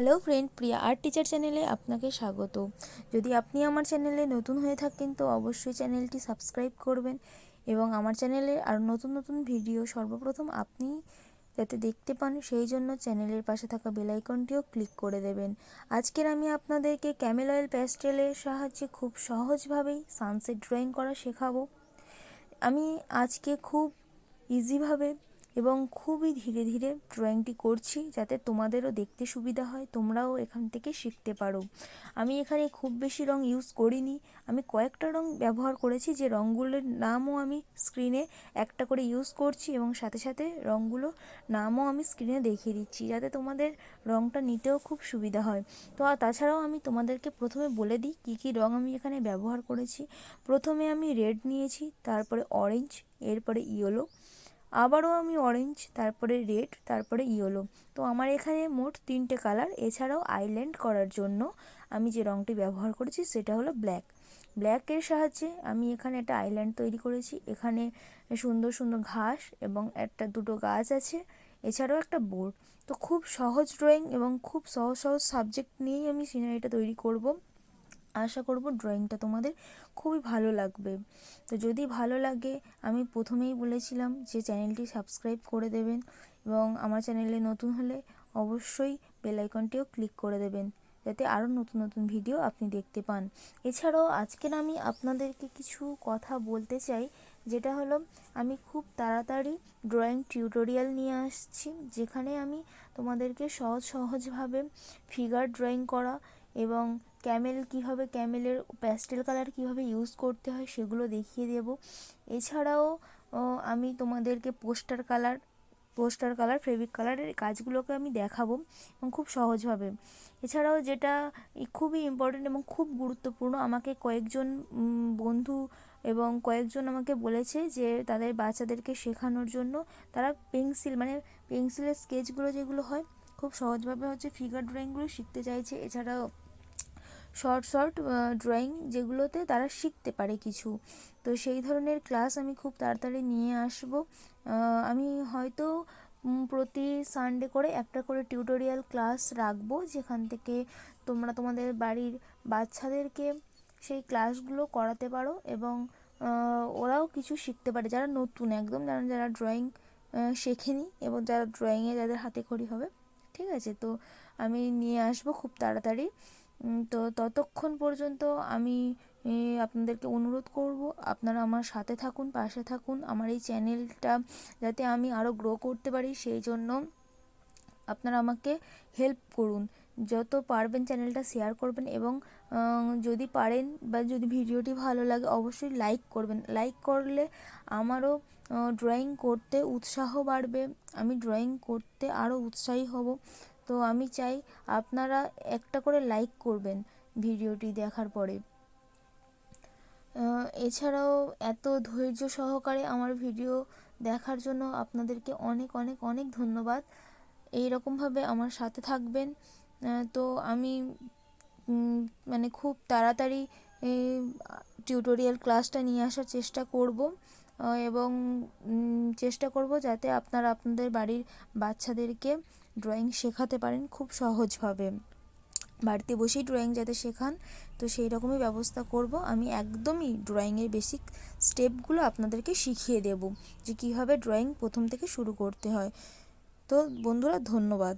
Hello friend, প্রিয়া art teacher চ্যানেলে আপনাকে স্বাগত। যদি আপনি আমার চ্যানেলে নতুন হয়ে থাকেন তো অবশ্যই চ্যানেলটি সাবস্ক্রাইব করবেন এবং আমার চ্যানেলে আরও নতুন নতুন ভিডিও সর্বপ্রথম আপনি যাতে দেখতে পান সেই জন্য চ্যানেলের পাশে থাকা বেল আইকনটিও ক্লিক করে দেবেন। আজকের আমি আপনাদেরকে ক্যামেল অয়েল প্যাস্টেলের সাহায্যে খুব সহজভাবেই সানসেট ড্রয়িং করা শেখাবো। আমি আজকে খুব ইজিভাবে এবং খুবই ধীরে ধীরে ড্রয়িংটি করছি যাতে তোমাদেরও দেখতে সুবিধা হয়, তোমরাও এখান থেকে শিখতে পারো। আমি এখানে খুব বেশি রং ইউজ করিনি, আমি কয়েকটা রং ব্যবহার করেছি, যে রঙগুলোর নামও আমি স্ক্রিনে একটা করে ইউজ করছি এবং সাথে সাথে রঙগুলো নামও আমি স্ক্রিনে দেখিয়ে দিচ্ছি যাতে তোমাদের রঙটা নিতেও খুব সুবিধা হয়। তো আর তাছাড়াও আমি তোমাদেরকে প্রথমে বলে দিই কী কী রং আমি এখানে ব্যবহার করেছি। প্রথমে আমি রেড নিয়েছি, তারপরে অরেঞ্জ, এরপরে ইয়েলো, আবারও আমি অরেঞ্জ, তারপরে রেড, তারপরে ইয়েলো। তো আমার এখানে মোট 3টে কালার। এছাড়াও আইল্যান্ড করার জন্য আমি যে রঙটি ব্যবহার করেছি সেটা হলো ব্ল্যাক। ব্ল্যাকের সাহায্যে আমি এখানে একটা আইল্যান্ড তৈরি করেছি। এখানে সুন্দর সুন্দর ঘাস এবং দুটো গাছ আছে, এছাড়াও একটা বোর্ড। তো খুব সহজ ড্রয়িং এবং খুব সহজ সহজ সাবজেক্ট নিয়েই আমি সিনারিটা তৈরি করব। আশা করব ড্রয়িংটা তোমাদের খুবই ভালো লাগবে। তো যদি ভালো লাগে, আমি প্রথমেই বলেছিলাম যে চ্যানেলটি সাবস্ক্রাইব করে দেবেন এবং আমার চ্যানেলে নতুন হলে অবশ্যই বেল আইকনটিও ক্লিক করে দেবেন যাতে আরও নতুন নতুন ভিডিও আপনি দেখতে পান। এছাড়াও আজকের আমি আপনাদেরকে কিছু কথা বলতে চাই, যেটা হলো আমি খুব তাড়াতাড়ি ড্রয়িং টিউটোরিয়াল নিয়ে আসছি, যেখানে আমি তোমাদেরকে সহজভাবে ফিগার ড্রয়িং করা এবং ক্যামেলের প্যাস্টেল কালার কীভাবে ইউজ করতে হয় সেগুলো দেখিয়ে দেব। এছাড়াও আমি তোমাদেরকে পোস্টার কালার ফেব্রিক কালারের কাজগুলোকে আমি দেখাবো এবং খুব সহজভাবে। এছাড়াও যেটা খুবই ইম্পর্টেন্ট এবং খুব গুরুত্বপূর্ণ, আমাকে কয়েকজন বন্ধু এবং কয়েকজন আমাকে বলেছে যে তাদের বাচ্চাদেরকে শেখানোর জন্য তারা পেন্সিলের স্কেচগুলো যেগুলো হয় খুব সহজভাবে ফিগার ড্রয়িংগুলো শিখতে চাইছে। এছাড়াও শর্ট ড্রয়িং যেগুলোতে তারা শিখতে পারে কিছু, তো সেই ধরনের ক্লাস আমি খুব তাড়াতাড়ি নিয়ে আসব। আমি হয়তো প্রতি সানডে করে একটা করে টিউটোরিয়াল ক্লাস রাখবো, যেখান থেকে তোমরা তোমাদের বাড়ির বাচ্চাদেরকে সেই ক্লাসগুলো করাতে পারো এবং ওরাও কিছু শিখতে পারে, যারা নতুন একদম, যারা ড্রয়িং শেখেনি এবং যারা ড্রয়িংয়ে যাদের হাতে খড়ি হবে। ঠিক আছে, তো আমি নিয়ে আসবো খুব তাড়াতাড়ি। তো ততক্ষণ পর্যন্ত আমি আপনাদেরকে অনুরোধ করব আপনারা আমার সাথে থাকুন, পাশে থাকুন। আমার এই চ্যানেলটা যাতে আমি আরও গ্রো করতে পারি সেই জন্য আপনারা আমাকে হেল্প করুন। যত পারবেন চ্যানেলটা শেয়ার করবেন এবং যদি পারেন বা যদি ভিডিওটি ভালো লাগে অবশ্যই লাইক করবেন। লাইক করলে আমারও ড্রয়িং করতে উৎসাহ বাড়বে, আমি ড্রয়িং করতে আরও উৎসাহী হব। তো আমি চাই আপনারা একটা করে লাইক করবেন ভিডিওটি দেখার পরে। এছাড়াও এত ধৈর্য সহকারে আমার ভিডিও দেখার জন্য আপনাদেরকে অনেক অনেক অনেক ধন্যবাদ। এই রকমভাবে আমার সাথে থাকবেন। তো আমি খুব তাড়াতাড়ি টিউটোরিয়াল ক্লাসটা নিয়ে আসার চেষ্টা করব এবং চেষ্টা করব যাতে আপনারা আপনাদের বাড়ির বাচ্চাদেরকে ড্রয়িং শেখাতে পারেন খুব সহজভাবে, বাড়িতে বসেই ড্রয়িং যাতে শেখান। তো সেই রকমই ব্যবস্থা করব। আমি একদমই ড্রয়িংয়ের বেসিক স্টেপগুলো আপনাদেরকে শিখিয়ে দেব যে কীভাবে ড্রয়িং প্রথম থেকে শুরু করতে হয়। তো বন্ধুরা, ধন্যবাদ।